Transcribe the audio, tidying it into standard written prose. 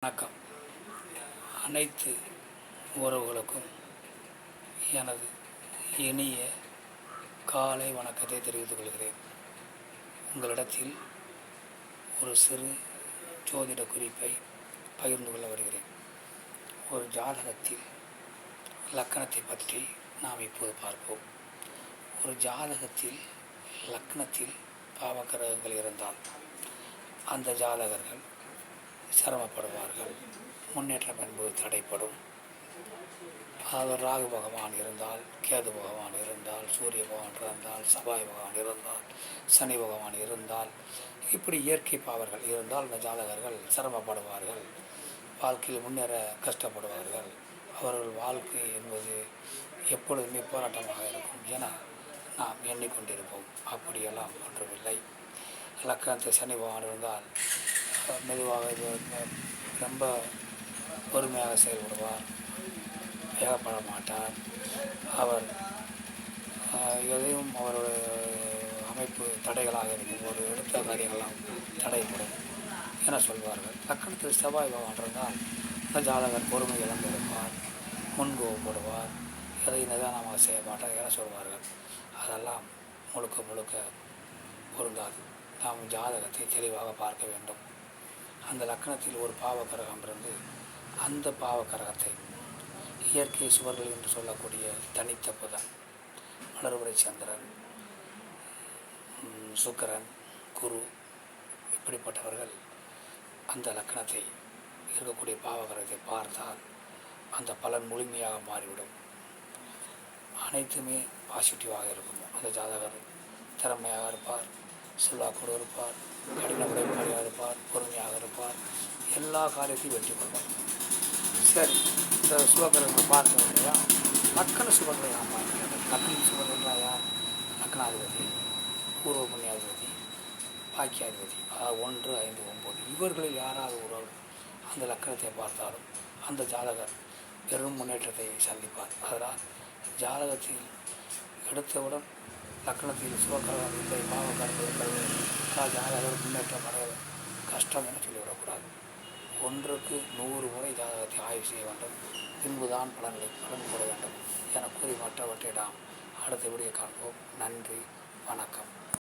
வணக்கம். அனைத்து உறவுகளுக்கும் எனது இனிய காலை வணக்கத்தை தெரிவித்துக் கொள்கிறேன். உங்களிடத்தில் ஒரு சிறு ஜோதிட குறிப்பை பகிர்ந்து கொள்ள வருகிறேன். ஒரு ஜாதகத்தில் லக்கணத்தை பற்றி நாம் இப்போது பார்ப்போம். ஒரு ஜாதகத்தில் லக்னத்தில் பாவக்கிரகங்கள் இருந்தால் அந்த ஜாதகர்கள் சிரமப்படுவார்கள். முன்னேற்றம் என்பது தடைப்படும். அவர் ராகு பகவான் இருந்தால், கேது பகவான் இருந்தால், சூரிய பகவான் இருந்தால், செவ்வாய் பகவான் இருந்தால், சனி பகவான் இருந்தால், இப்படி இயற்கை பாவர்கள் இருந்தால் அந்த ஜாதகர்கள் சிரமப்படுவார்கள். வாழ்க்கையில் முன்னேற கஷ்டப்படுவார்கள். அவர்கள் வாழ்க்கை என்பது எப்பொழுதுமே போராட்டமாக இருக்கும் என நாம் எண்ணிக்கொண்டிருப்போம். அப்படியெல்லாம் ஒன்றுமில்லை. லக்கணத்தை சனி பகவான் இருந்தால் மெதுவாக ரொம்ப பொறுமையாக செயல்படுவார். வேகப்பட மாட்டார். அவர் எதையும் அவருடைய அமைப்பு தடைகளாக இருக்கும். ஒரு எடுத்த காரியங்கள்லாம் தடைப்படும் என சொல்வார்கள். லக்கணத்தில் செவ்வாய் பகவான் இருந்தால் அந்த ஜாதகர் பொறுமை இழந்திருப்பார், முன்கோவப்படுவார், எதை நிதானமாக செய்ய மாட்டார் என சொல்வார்கள். அதெல்லாம் முழுக்க முழுக்க பொருந்தாது. நாம் ஜாதகத்தை தெளிவாக பார்க்க வேண்டும். அந்த லக்கணத்தில் ஒரு பாவக்கிரகம் இருந்து அந்த பாவக்கிரகத்தை இயற்கை சுவர்கள் என்று சொல்லக்கூடிய தனித்த புதன், வளர்வரை சந்திரன், சுக்கிரன், குரு இப்படிப்பட்டவர்கள் அந்த லக்கணத்தை இருக்கக்கூடிய பாவக்கிரகத்தை பார்த்தால் அந்த பலன் முழுமையாக மாறிவிடும். அனைத்துமே பாசிட்டிவாக இருக்கும். அந்த ஜாதகர் திறமையாக இருப்பார், செல்வாக்கோடு இருப்பார், கடின உழைப்பாளியாக இருப்பார், பொறுமையாக இருப்பார், எல்லா காரியத்தையும் வெற்றி கொள்வார். சரி, இந்த சுபகிரகங்களை பார்க்க இல்லையா? லக்கண சுபங்களை நாம் பார்க்க வேண்டும். லக்கண சுபர் என்றால் யார்? லக்கணாதிபதி, பூர்வ புண்ணியாதிபதி, பாக்கியாதிபதி, அதாவது 1, 5, 9 இவர்களில் யாராவது ஒருவர் அந்த லக்கணத்தை பார்த்தாலும் அந்த ஜாதகர் பெரும் முன்னேற்றத்தை சந்திப்பார். அதனால் ஜாதகத்தில் எடுத்தவுடன் லக்கணத்தில் சுபக்கிரகம் இல்லை, பாவக்கிரகம் இருக்கிறது, ஜாதகர் முன்னேற்றம் அடைய கஷ்டம் என சொல்லிவிடக்கூடாது. 1க்கு 100 முறை ஜாதகத்தை ஆய்வு செய்ய வேண்டும். பின்புதான் பலன் கூற வேண்டும் என கூறி மற்றவற்றை நாம் அடுத்த வீடியோ காண்போம். நன்றி, வணக்கம்.